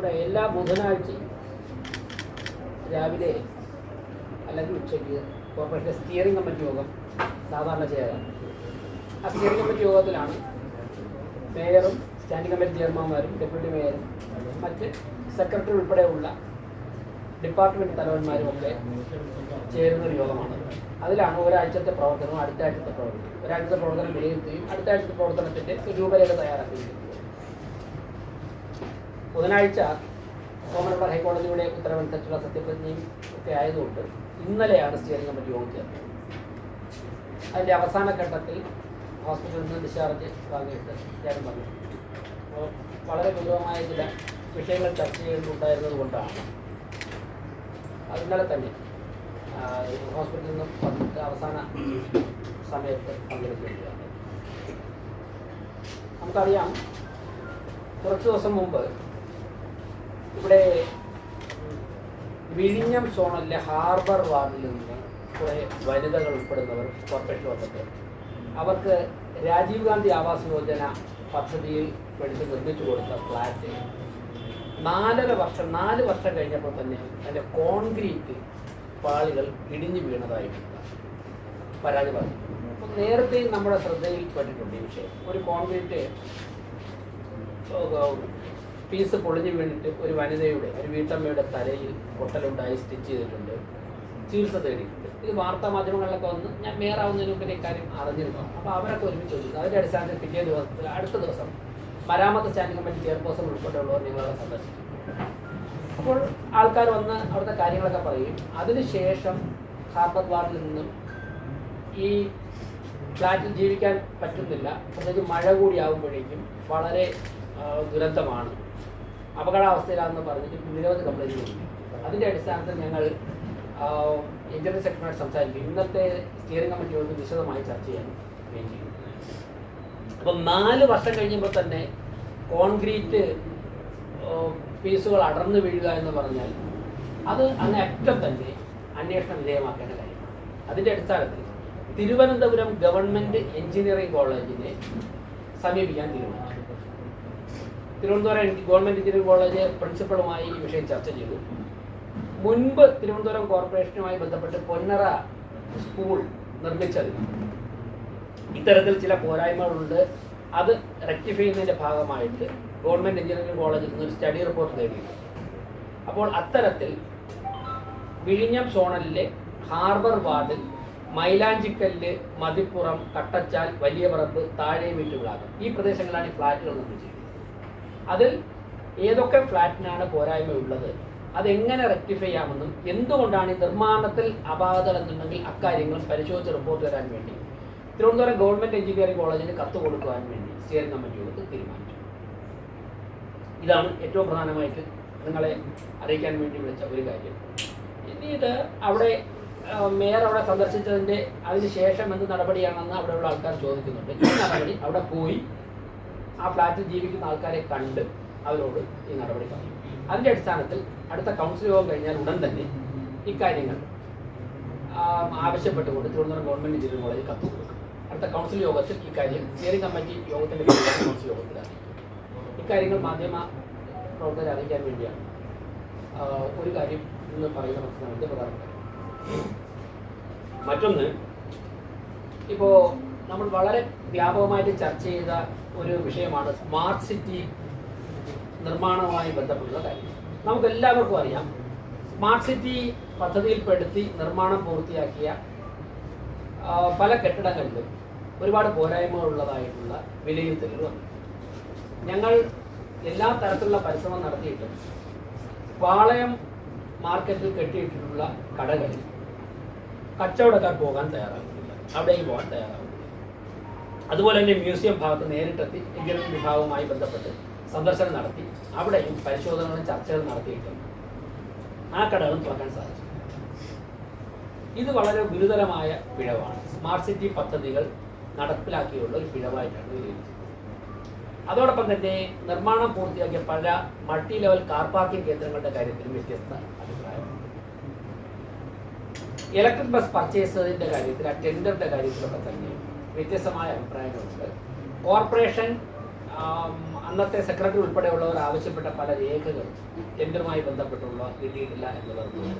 നമ്മുടെ എല്ലാ ബുധനാഴ്ചയും രാവിലെ അല്ലെങ്കിൽ ഉച്ചയ്ക്ക് കോർപ്പറേഷൻ്റെ സ്റ്റിയറിംഗ് കമ്മിറ്റി യോഗം സാധാരണ ചെയ്യാറാണ്. ആ സ്റ്റിയറിംഗ് കമ്മിറ്റി യോഗത്തിലാണ് മേയറും സ്റ്റാൻഡിംഗ് കമ്മിറ്റി ചെയർമാന്മാരും ഡെപ്യൂട്ടി മേയറും മറ്റ് സെക്രട്ടറി ഉൾപ്പെടെയുള്ള ഡിപ്പാർട്ട്മെൻറ്റ് തലവന്മാരും ഒക്കെ ചേരുന്നൊരു യോഗമാണ്. അതിലാണ് ഒരാഴ്ചത്തെ പ്രവർത്തനവും അടുത്ത ആഴ്ചത്തെ പ്രവർത്തനം, ഒരാഴ്ചത്തെ പ്രവർത്തനം വിലയിരുത്തുകയും അടുത്ത ആഴ്ചത്തെ പ്രവർത്തനത്തിൻ്റെ രൂപരേഖ തയ്യാറാക്കുകയും. ബുധനാഴ്ച ബഹുമാനപ്പെട്ട ഹൈക്കോടതിയുടെ ഉത്തരവനുസരിച്ചുള്ള സത്യപ്രതിജ്ഞയും ഒക്കെ ആയതുകൊണ്ട് ഇന്നലെയാണ് സ്റ്റിയറിംഗ് കമ്മിറ്റി യോഗം ചേർന്നത്. അതിൻ്റെ അവസാന ഘട്ടത്തിൽ ഹോസ്പിറ്റലിൽ നിന്ന് ഡിസ്ചാർജ് വാങ്ങിയിട്ട് ഞാൻ പറഞ്ഞു. അപ്പോൾ വളരെ ഗൗരവമായ ചില വിഷയങ്ങൾ ചർച്ച ചെയ്യുന്നുണ്ടായിരുന്നത് കൊണ്ടാണ് ഇന്നലെ തന്നെ ഹോസ്പിറ്റലിൽ നിന്നും വന്നിട്ട് അവസാന സമയത്ത് പങ്കെടുക്കുകയാണ്. നമുക്കറിയാം, കുറച്ച് ദിവസം മുമ്പ് ഇവിടെ വിഴിഞ്ഞം സോണിലെ ഹാർബർ വാർഡിൽ നിന്ന് കുറേ വനിതകൾ ഉൾപ്പെടുന്നവർ കോർപ്പറേഷൻ വന്നിട്ട് അവർക്ക് രാജീവ് ഗാന്ധി ആവാസ് യോജന പദ്ധതിയിൽ എടുത്ത് നിർമ്മിച്ചു കൊടുത്ത ഫ്ലാറ്റ് 4 വർഷം കഴിഞ്ഞപ്പോൾ തന്നെ അതിൻ്റെ കോൺക്രീറ്റ് പാളികൾ ഇടിഞ്ഞു വീണതായിട്ടുണ്ട് പരാതി പറഞ്ഞു. അപ്പം നേരത്തെയും നമ്മുടെ ശ്രദ്ധയിൽപ്പെട്ടിട്ടുണ്ട് ഈ വിഷയം. ഒരു കോൺക്രീറ്റ് പീസ് പൊളിഞ്ഞു വീണിട്ട് ഒരു വനിതയുടെ, ഒരു വീട്ടമ്മയുടെ തലയിൽ പൊട്ടലുണ്ടായി സ്റ്റിച്ച് ചെയ്തിട്ടുണ്ട്, ചികിത്സ തേടിയിട്ടുണ്ട്. ഇത് വാർത്താ മാധ്യമങ്ങളിലൊക്കെ വന്ന് ഞാൻ മേയറാവുന്നതിന് മുമ്പിൽ ഇക്കാര്യം അറിഞ്ഞിരുന്നു. അപ്പോൾ അവരൊക്കെ ഒരുമിച്ച് ചോദിച്ചു. അതിൻ്റെ അടിസ്ഥാനത്തിൽ പിറ്റേ ദിവസത്തിൽ അടുത്ത ദിവസം മരാമത്ത് സ്റ്റാൻഡിംഗ് കമ്മിറ്റി ചെയർപേഴ്സൺ ഉൾപ്പെടെയുള്ളവർ ഞങ്ങളവിടെ സന്ദർശിച്ചു. അപ്പോൾ ആൾക്കാർ വന്ന് അവിടുത്തെ കാര്യങ്ങളൊക്കെ പറയും. അതിനുശേഷം ഹാർബർ വാർഡിൽ നിന്നും ഈ ഫ്ലാറ്റിൽ ജീവിക്കാൻ പറ്റുന്നില്ല, പ്രത്യേകിച്ച് മഴ കൂടി ആകുമ്പോഴേക്കും വളരെ ദുരന്തമാണ്, അപകടാവസ്ഥയിലാണെന്ന് പറഞ്ഞിട്ട് നിരവധി കംപ്ലൈൻറ്റ് കൊടുക്കും. അതിൻ്റെ അടിസ്ഥാനത്തിൽ ഞങ്ങൾ എഞ്ചിനീയറിംഗ് സെക്രട്ടറിയോട് സംസാരിക്കും. ഇന്നത്തെ സ്റ്റിയറിംഗ് കമ്മിറ്റി യോഗത്തിൽ വിശദമായി ചർച്ച ചെയ്യാൻ വേണ്ടി. അപ്പം 4 വർഷം കഴിഞ്ഞപ്പോൾ തന്നെ കോൺക്രീറ്റ് പീസുകൾ അടർന്നു വീഴുക എന്ന് പറഞ്ഞാൽ അത് അങ്ങ് അറ്റം തന്നെ അന്വേഷണ വിധേയമാക്കേണ്ട കാര്യമാണ്. അതിൻ്റെ അടിസ്ഥാനത്തിൽ തിരുവനന്തപുരം ഗവൺമെൻറ് എഞ്ചിനീയറിംഗ് കോളേജിനെ സമീപിക്കാൻ തീരുമാനിച്ചു. തിരുവനന്തപുരം ഗവൺമെൻറ് എഞ്ചിനീയറിംഗ് കോളേജ് പ്രിൻസിപ്പളുമായി ഈ വിഷയം ചർച്ച ചെയ്തു. മുൻപ് തിരുവനന്തപുരം കോർപ്പറേഷനുമായി ബന്ധപ്പെട്ട് പൊന്നറ സ്കൂൾ നിർമ്മിച്ചതിൽ ഇത്തരത്തിൽ ചില പോരായ്മകളുണ്ട്. അത് റെക്ടിഫൈ ചെയ്യുന്നതിൻ്റെ ഭാഗമായിട്ട് ഗവൺമെൻറ് എഞ്ചിനീയറിംഗ് കോളേജിൽ നിന്ന് ഒരു സ്റ്റഡി റിപ്പോർട്ട് നേടിയിട്ടുണ്ട്. അപ്പോൾ അത്തരത്തിൽ വിഴിഞ്ഞം സോണലിലെ ഹാർബർ വാർഡിൽ മൈലാഞ്ചിക്കല്ല്, മതിപ്പുറം, കട്ടച്ചാൽ, വലിയ പറമ്പ്, താഴെ വീട്ടുവിളാകം, ഈ പ്രദേശങ്ങളാണ് ഈ ഫ്ലാറ്റുകൾ നിർമ്മിച്ചിരിക്കുന്നത്. അതിൽ ഏതൊക്കെ ഫ്ലാറ്റിനാണ് പോരായ്മയുള്ളത്, അതെങ്ങനെ റെക്ടിഫൈ ചെയ്യാമെന്നും എന്തുകൊണ്ടാണ് ഈ നിർമ്മാണത്തിൽ അപാകതകൾ എന്നുണ്ടെങ്കിൽ അക്കാര്യങ്ങളും പരിശോധിച്ച് റിപ്പോർട്ട് തരാൻ വേണ്ടി തിരുവനന്തപുരം ഗവൺമെൻറ് എഞ്ചിനീയറിംഗ് കോളേജിന് കത്ത് കൊടുക്കുവാൻ വേണ്ടി സ്റ്റിയറിംഗ് കമ്മിറ്റി യോഗത്തിൽ തീരുമാനിച്ചു. ഇതാണ് ഏറ്റവും പ്രധാനമായിട്ട് നിങ്ങളെ അറിയിക്കാൻ വേണ്ടി വിളിച്ച ഒരു കാര്യം. ഇനി ഇത് അവിടെ മേയർ അവിടെ സന്ദർശിച്ചതിൻ്റെ അതിന് ശേഷം എന്ത് നടപടിയാണെന്ന് അവിടെയുള്ള ആൾക്കാർ ചോദിക്കുന്നുണ്ട്. ഈ നടപടി അവിടെ പോയി ആ ഫ്ലാറ്റിൽ ജീവിക്കുന്ന ആൾക്കാരെ കണ്ട് അവരോട് ഈ നടപടി പറയും. അതിൻ്റെ അടിസ്ഥാനത്തിൽ അടുത്ത കൗൺസിൽ യോഗം കഴിഞ്ഞാൽ ഉടൻ തന്നെ ഇക്കാര്യങ്ങൾ ആവശ്യപ്പെട്ടുകൊണ്ട് തിരുവനന്തപുരം ഗവൺമെൻറ് എഞ്ചിനീയറിംഗ് കോളേജിൽ കത്ത് കൊടുക്കും. അടുത്ത കൗൺസിൽ യോഗത്തിൽ ഇക്കാര്യം സ്റ്റിയറിംഗ് കമ്മിറ്റി യോഗത്തിൻ്റെ കൗൺസിൽ യോഗത്തിലാണ് ഇക്കാര്യങ്ങൾ മാധ്യമ പ്രവർത്തകരെ അറിയിക്കാൻ വേണ്ടിയാണ് ഒരു കാര്യം ഇന്ന് പറയുന്ന പ്രശ്നത്തിന്റെ പ്രധാനപ്പെട്ട. മറ്റൊന്ന്, ഇപ്പോൾ നമ്മൾ വളരെ വ്യാപകമായിട്ട് ചർച്ച ചെയ്ത ഒരു വിഷയമാണ് സ്മാർട്ട് സിറ്റി നിർമ്മാണവുമായി ബന്ധപ്പെട്ടുള്ള കാര്യം. നമുക്കെല്ലാവർക്കും അറിയാം, സ്മാർട്ട് സിറ്റി പദ്ധതിയിൽപ്പെടുത്തി നിർമ്മാണം പൂർത്തിയാക്കിയ പല കെട്ടിടങ്ങളിലും ഒരുപാട് പോരായ്മകളുള്ളതായിട്ടുള്ള വിലയിരുത്തലുകൾ വന്നു. ഞങ്ങൾ എല്ലാ തരത്തിലുള്ള പരിശ്രമം നടത്തിയിട്ടും പാളയം മാർക്കറ്റിൽ കെട്ടിയിട്ടിട്ടുള്ള കടകളിൽ കച്ചവടക്കാർ പോകാൻ തയ്യാറാകുന്നില്ല, അവിടേക്ക് പോകാൻ തയ്യാറാകുന്നില്ല. അതുപോലെ തന്നെ മ്യൂസിയം ഭാഗത്ത് നേരിട്ടെത്തി എഞ്ചിനീയറിംഗ് വിഭാഗവുമായി ബന്ധപ്പെട്ട് സന്ദർശനം നടത്തി അവിടെയും പരിശോധനകളും ചർച്ചകളും നടത്തിയിട്ടും ആ കടകളും തുറക്കാൻ സാധിച്ചു. ഇത് വളരെ ഗുരുതരമായ പിഴവാണ്. സ്മാർട്ട് സിറ്റി പദ്ധതികൾ നടപ്പിലാക്കിയുള്ള ഒരു പിഴവായിട്ടാണ് വിലയിരുത്തുന്നത്. അതോടൊപ്പം തന്നെ നിർമ്മാണം പൂർത്തിയാക്കിയ പല മൾട്ടി ലെവൽ കാർ പാർക്കിംഗ് കേന്ദ്രങ്ങളുടെ കാര്യത്തിലും വ്യത്യസ്ത അഭിപ്രായമുണ്ട്. ഇലക്ട്രിക് ബസ് പർച്ചേസിന്റെ കാര്യത്തിൽ, ആ ടെൻഡറിന്റെ കാര്യത്തിലൊക്കെ തന്നെ വ്യത്യസ്തമായ അഭിപ്രായങ്ങളുണ്ട്. കോർപ്പറേഷൻ അന്നത്തെ സെക്രട്ടറി ഉൾപ്പെടെയുള്ളവർ ആവശ്യപ്പെട്ട പല രേഖകളും ടെൻഡറുമായി ബന്ധപ്പെട്ടുള്ള കിട്ടിയിട്ടില്ല എന്ന് പറഞ്ഞു.